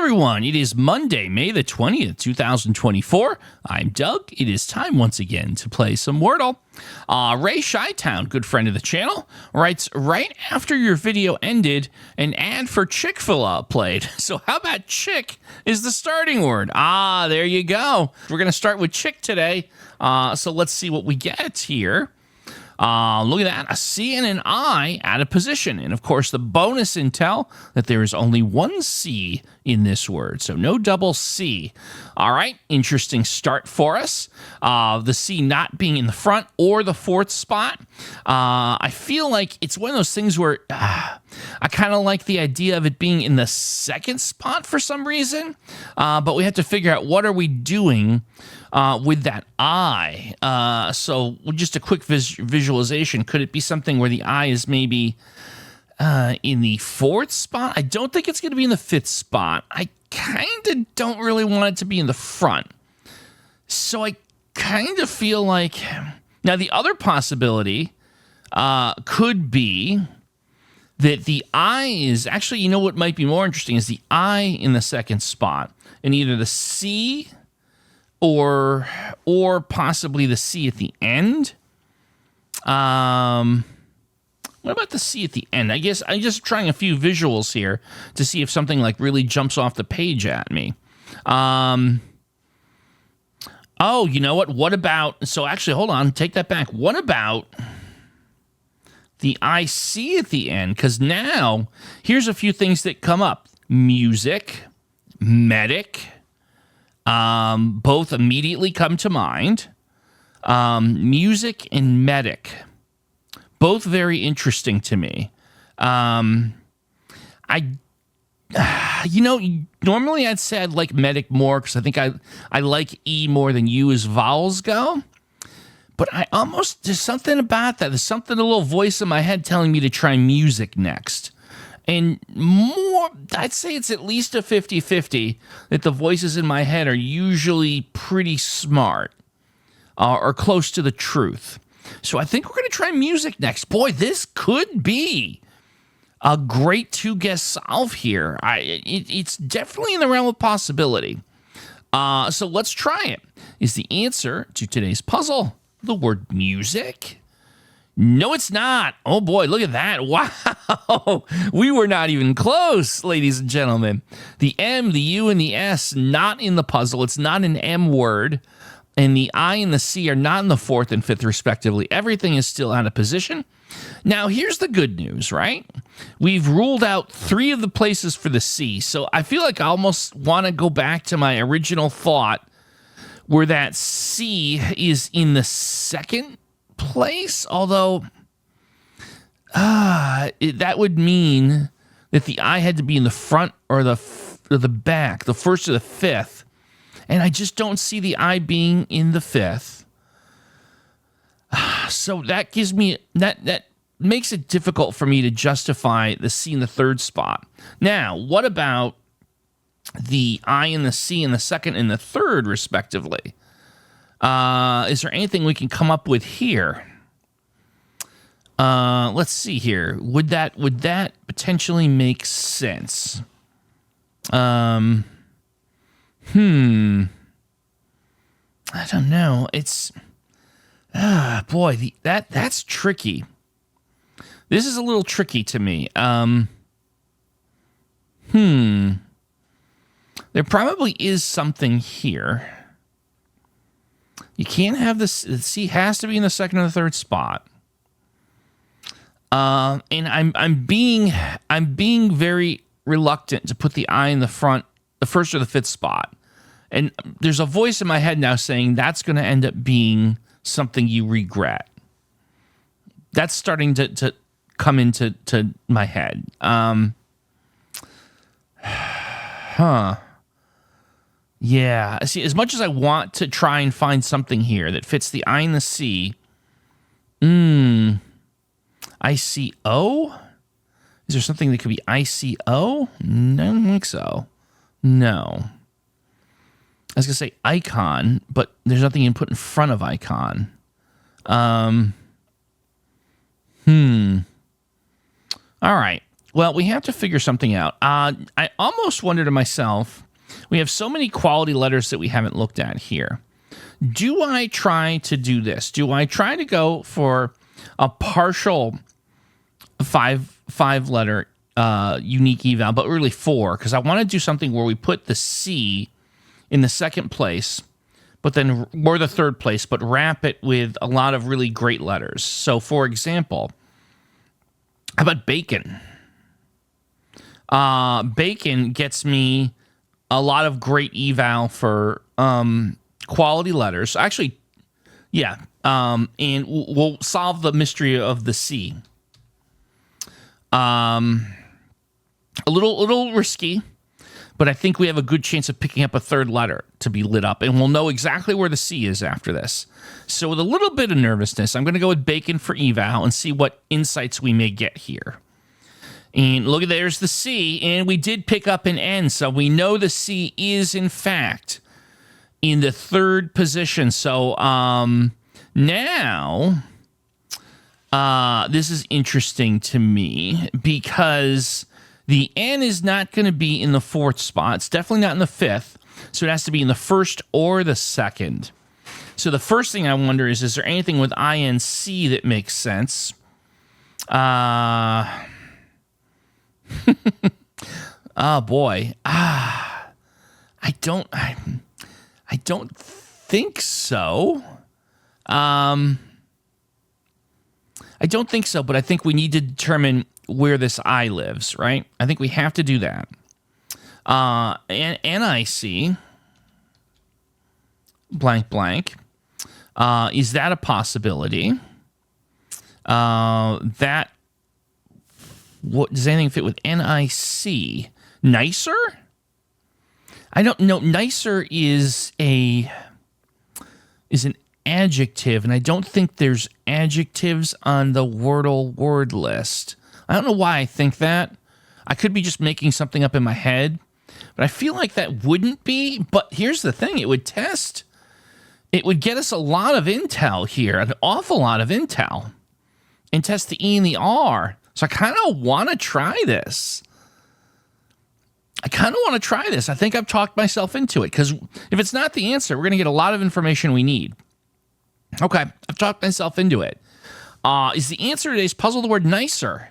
everyone. It is Monday, May the 20th, 2024. I'm Doug. It is time once again to play some Wordle. Ray Shytown, good friend of the channel, writes, right after your video ended, an ad for Chick-fil-A played. So how about chick is the starting word? There you go. We're going to start with chick today. So let's see what we get here. Look at that, a C and an I out of position. And of course, the bonus intel that there is only one C in this word, so no double C. All right, interesting start for us. The C not being in the front or the fourth spot. I feel like it's one of those things where I kind of like the idea of it being in the second spot for some reason, but we have to figure out what are we doing with that I. So just a quick visualization. Could it be something where the I is maybe in the fourth spot? I don't think it's going to be in the fifth spot. I kind of don't really want it to be in the front. So I kind of feel like... Now, the other possibility could be that the I is... Actually, you know what might be more interesting is the I in the second spot. And either the C... or possibly the C at the end. What about the C at the end? I guess I'm just trying a few visuals here to see if something like really jumps off the page at me. Oh, you know what? What about... So actually, hold on. Take that back. What about the IC at the end? Because now, here's a few things that come up. Music, medic... both immediately come to mind. Music and medic, both very interesting to me. Normally I'd say I'd like medic more because I think I like E more than U as vowels go. But there's something about that. There's something, a little voice in my head telling me to try music next. And more, I'd say it's at least a 50-50 that the voices in my head are usually pretty smart or close to the truth. So I think we're going to try music next. Boy, this could be a great two-guess solve here. It's definitely in the realm of possibility. So let's try it. Is the answer to today's puzzle the word music? No, it's not. Oh, boy, look at that. Wow. We were not even close, ladies and gentlemen. The M, the U, and the S not in the puzzle. It's not an M word. And the I and the C are not in the fourth and fifth, respectively. Everything is still out of position. Now, here's the good news, right? We've ruled out 3 of the places for the C. So I feel like I almost want to go back to my original thought where that C is in the second place, although that would mean that the I had to be in the front or the back, the first or the fifth, and I just don't see the I being in the fifth. So that gives me that makes it difficult for me to justify the C in the third spot. Now, what about the I and the C in the second and the third, respectively? Is there anything we can come up with here? Let's see here. Would that potentially make sense? I don't know. It's boy, that's tricky. This is a little tricky to me. There probably is something here. You can't have this. The C has to be in the second or the third spot. And I'm being very reluctant to put the I in the front, the first or the fifth spot. And there's a voice in my head now saying that's going to end up being something you regret. That's starting to come into my head. Yeah. See, as much as I want to try and find something here that fits the I and the C, ICO? Is there something that could be ICO? No, I don't think so. No. I was going to say icon, but there's nothing you can put in front of icon. All right. Well, we have to figure something out. I almost wonder to myself, we have so many quality letters that we haven't looked at here. Do I try to do this? Do I try to go for a partial five letter unique eval, but really 4? Because I want to do something where we put the C in the second place, but then or the third place, but wrap it with a lot of really great letters. So, for example, how about bacon? Bacon gets me a lot of great eval for quality letters. Actually, yeah. And we'll solve the mystery of the C. A little risky, but I think we have a good chance of picking up a third letter to be lit up, and we'll know exactly where the C is after this. So with a little bit of nervousness, I'm going to go with bacon for eval and see what insights we may get here. And look, there's the C, and we did pick up an N, so we know the C is, in fact, in the third position. So now, this is interesting to me because the N is not going to be in the fourth spot. It's definitely not in the fifth, so it has to be in the first or the second. So the first thing I wonder is there anything with INC that makes sense? Oh boy. I don't think so. I don't think so, but I think we need to determine where this I lives, right? I think we have to do that. And NIC blank blank. Is that a possibility? What does anything fit with NIC? Nicer? I don't know. Nicer is an adjective, and I don't think there's adjectives on the Wordle word list. I don't know why I think that. I could be just making something up in my head, but I feel like that wouldn't be. But here's the thing. It would test. It would get us a lot of intel here, an awful lot of intel, and test the E and the R. So I kind of want to try this. I think I've talked myself into it, because if it's not the answer, we're going to get a lot of information we need. Okay, I've talked myself into it. Is the answer to today's puzzle the word nicer?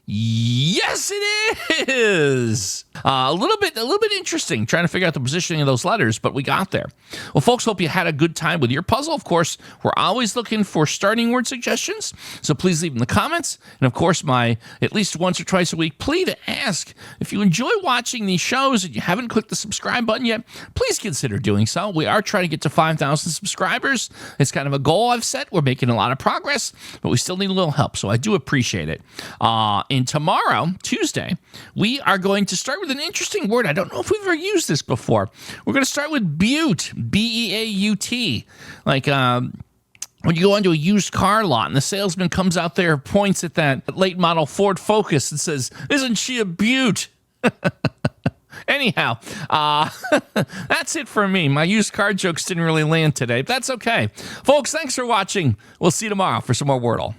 Yes, it is. A little bit interesting trying to figure out the positioning of those letters, but we got there. Well, folks, hope you had a good time with your puzzle. Of course, we're always looking for starting word suggestions, so please leave in the comments. And of course, my at least once or twice a week plea to ask, if you enjoy watching these shows and you haven't clicked the subscribe button yet, please consider doing so. We are trying to get to 5,000 subscribers. It's kind of a goal I've set. We're making a lot of progress, but we still need a little help, so I do appreciate it. And tomorrow, Tuesday, we are going to start with an interesting word. I don't know if we've ever used this before. We're going to start with butte, B-E-A-U-T. Like when you go into a used car lot and the salesman comes out there, points at that late model Ford Focus and says, "Isn't she a beaut?" Anyhow, that's it for me. My used car jokes didn't really land today, but that's okay. Folks, thanks for watching. We'll see you tomorrow for some more Wordle.